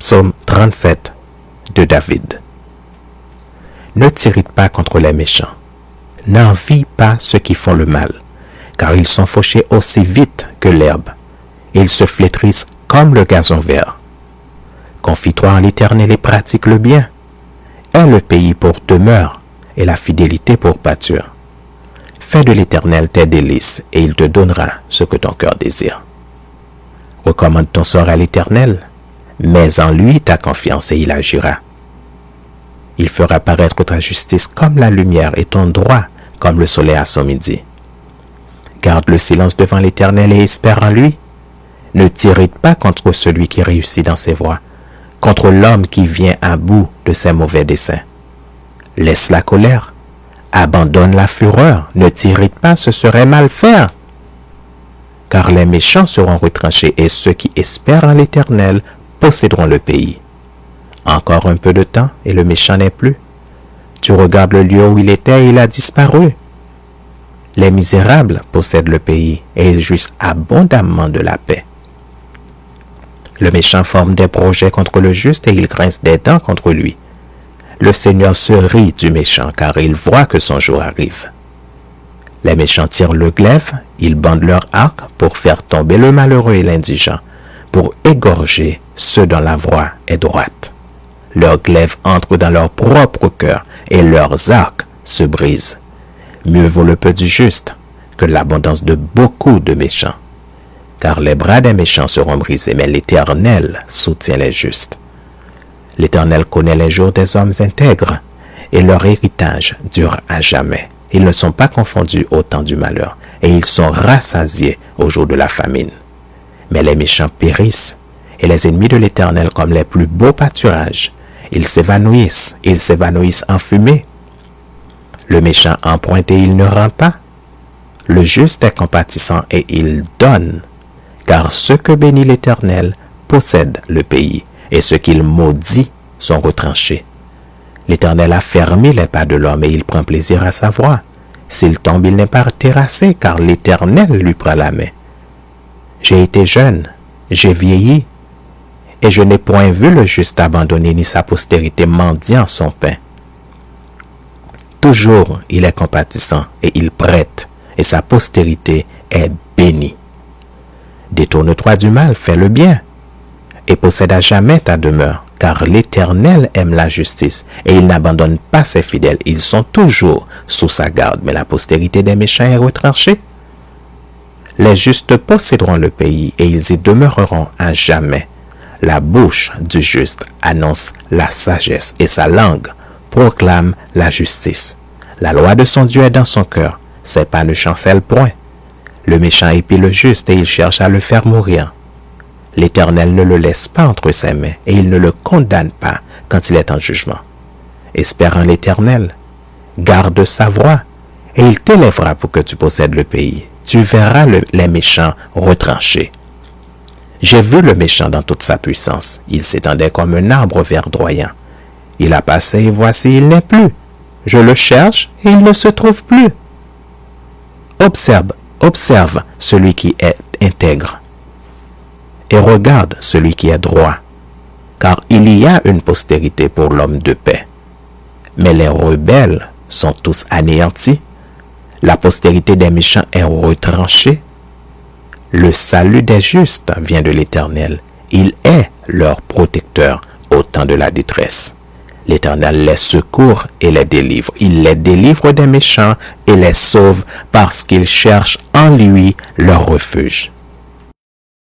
Psaume 37 de David. Ne t'irrite pas contre les méchants. N'envie pas ceux qui font le mal, car ils sont fauchés aussi vite que l'herbe. Ils se flétrissent comme le gazon vert. Confie-toi en l'Éternel et pratique le bien. Aie le pays pour demeure et la fidélité pour pâture. Fais de l'Éternel tes délices et il te donnera ce que ton cœur désire. Recommande ton sort à l'Éternel, mets en lui ta confiance et il agira. Il fera paraître ta justice comme la lumière et ton droit comme le soleil à son midi. Garde le silence devant l'Éternel et espère en lui. Ne t'irrite pas contre celui qui réussit dans ses voies, contre l'homme qui vient à bout de ses mauvais desseins. Laisse la colère, abandonne la fureur, ne t'irrite pas, ce serait mal faire. Car les méchants seront retranchés et ceux qui espèrent en l'Éternel posséderont le pays. Encore un peu de temps et le méchant n'est plus. Tu regardes le lieu où il était et il a disparu. Les misérables possèdent le pays et ils jouissent abondamment de la paix. Le méchant forme des projets contre le juste et il grince des dents contre lui. Le Seigneur se rit du méchant car il voit que son jour arrive. Les méchants tirent le glaive, ils bandent leur arc pour faire tomber le malheureux et l'indigent, pour égorger ceux dont la voie est droite. Leurs glaives entrent dans leur propre cœur et leurs arcs se brisent. Mieux vaut le peu du juste que l'abondance de beaucoup de méchants. Car les bras des méchants seront brisés, mais l'Éternel soutient les justes. L'Éternel connaît les jours des hommes intègres, et leur héritage dure à jamais. Ils ne sont pas confondus au temps du malheur, et ils sont rassasiés au jour de la famine. Mais les méchants périssent, et les ennemis de l'Éternel comme les plus beaux pâturages. Ils s'évanouissent en fumée. Le méchant emprunte et il ne rend pas. Le juste est compatissant et il donne. Car ceux que bénit l'Éternel possèdent le pays, et ceux qu'il maudit sont retranchés. L'Éternel a fermé les pas de l'homme et il prend plaisir à sa voix. S'il tombe, il n'est pas terrassé, car l'Éternel lui prend la main. J'ai été jeune, j'ai vieilli, et je n'ai point vu le juste abandonné ni sa postérité mendiant son pain. Toujours il est compatissant et il prête, et sa postérité est bénie. Détourne-toi du mal, fais le bien, et possède à jamais ta demeure, car l'Éternel aime la justice, et il n'abandonne pas ses fidèles. Ils sont toujours sous sa garde, mais la postérité des méchants est retranchée. Les justes posséderont le pays, et ils y demeureront à jamais. La bouche du juste annonce la sagesse, et sa langue proclame la justice. La loi de son Dieu est dans son cœur, ses pas ne chancellent point. Le méchant épie le juste et il cherche à le faire mourir. L'Éternel ne le laisse pas entre ses mains et il ne le condamne pas quand il est en jugement. Espère en l'Éternel, garde sa voie et il t'élèvera pour que tu possèdes le pays. Tu verras les méchants retranchés. J'ai vu le méchant dans toute sa puissance. Il s'étendait comme un arbre verdoyant. Il a passé et voici il n'est plus. Je le cherche et il ne se trouve plus. Observe celui qui est intègre et regarde celui qui est droit, car il y a une postérité pour l'homme de paix. Mais les rebelles sont tous anéantis. La postérité des méchants est retranchée. Le salut des justes vient de l'Éternel. Il est leur protecteur au temps de la détresse. L'Éternel les secourt et les délivre. Il les délivre des méchants et les sauve parce qu'ils cherchent en lui leur refuge.